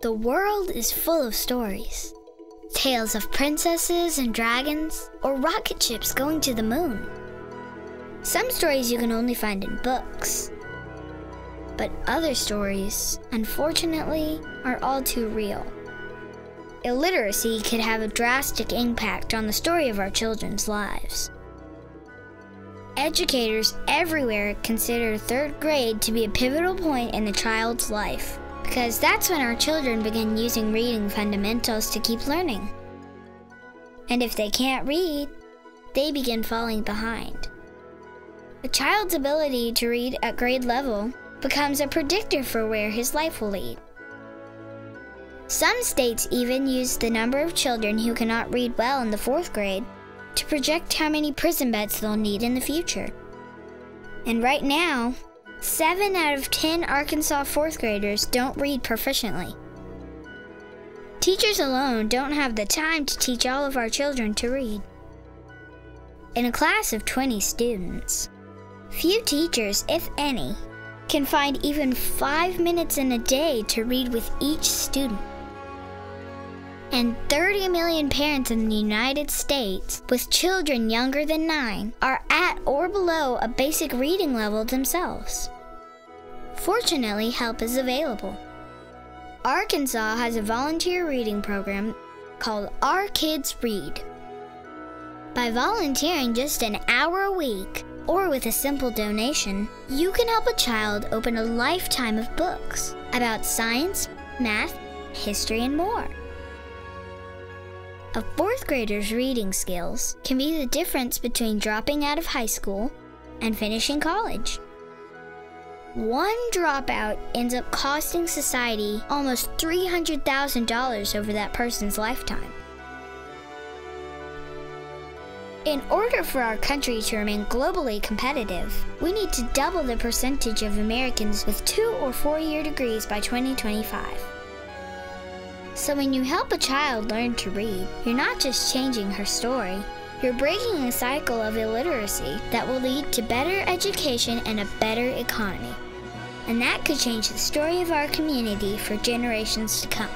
The world is full of stories. Tales of princesses and dragons, or rocket ships going to the moon. Some stories you can only find in books. But other stories, unfortunately, are all too real. Illiteracy could have a drastic impact on the story of our children's lives. Educators everywhere consider third grade to be a pivotal point in a child's life, because that's when our children begin using reading fundamentals to keep learning. And if they can't read, they begin falling behind. A child's ability to read at grade level becomes a predictor for where his life will lead. Some states even use the number of children who cannot read well in the 4th grade to project how many prison beds they'll need in the future. And right now, 7 out of 10 Arkansas 4th graders don't read proficiently. Teachers alone don't have the time to teach all of our children to read. In a class of 20 students, few teachers, if any, can find even 5 minutes in a day to read with each student. And 30 million parents in the United States with children younger than 9 are at or below a basic reading level themselves. Fortunately, help is available. Arkansas has a volunteer reading program called Our Kids Read. By volunteering just an hour a week, or with a simple donation, you can help a child open a lifetime of books about science, math, history, and more. A 4th grader's reading skills can be the difference between dropping out of high school and finishing college. One dropout ends up costing society almost $300,000 over that person's lifetime. In order for our country to remain globally competitive, we need to double the percentage of Americans with 2- or 4-year degrees by 2025. So when you help a child learn to read, you're not just changing her story, you're breaking a cycle of illiteracy that will lead to better education and a better economy. And that could change the story of our community for generations to come.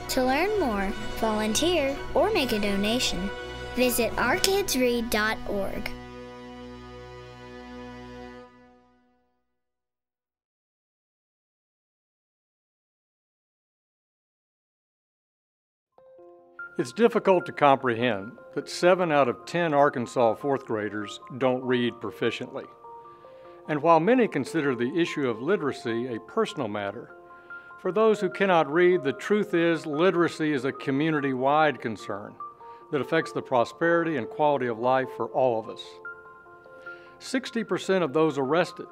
To learn more, volunteer, or make a donation, visit ourkidsread.org. It's difficult to comprehend that 7 out of 10 Arkansas 4th graders don't read proficiently. And while many consider the issue of literacy a personal matter, for those who cannot read, the truth is literacy is a community-wide concern that affects the prosperity and quality of life for all of us. 60% of those arrested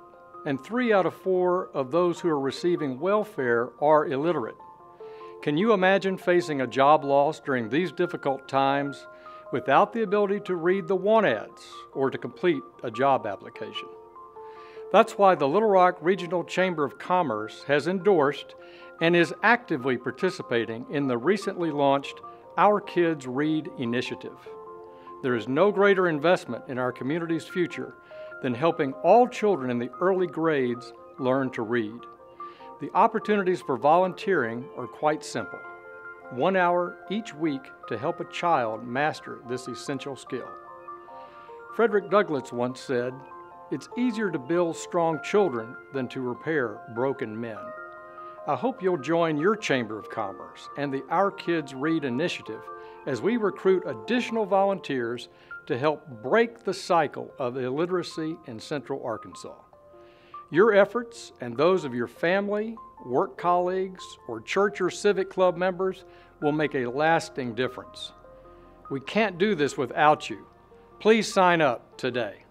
and 3 out of 4 of those who are receiving welfare are illiterate. Can you imagine facing a job loss during these difficult times without the ability to read the want ads or to complete a job application? That's why the Little Rock Regional Chamber of Commerce has endorsed and is actively participating in the recently launched Our Kids Read initiative. There is no greater investment in our community's future than helping all children in the early grades learn to read. The opportunities for volunteering are quite simple. 1 hour each week to help a child master this essential skill. Frederick Douglass once said, "It's easier to build strong children than to repair broken men." I hope you'll join your Chamber of Commerce and the Our Kids Read initiative as we recruit additional volunteers to help break the cycle of illiteracy in Central Arkansas. Your efforts and those of your family, work colleagues, or church or civic club members will make a lasting difference. We can't do this without you. Please sign up today.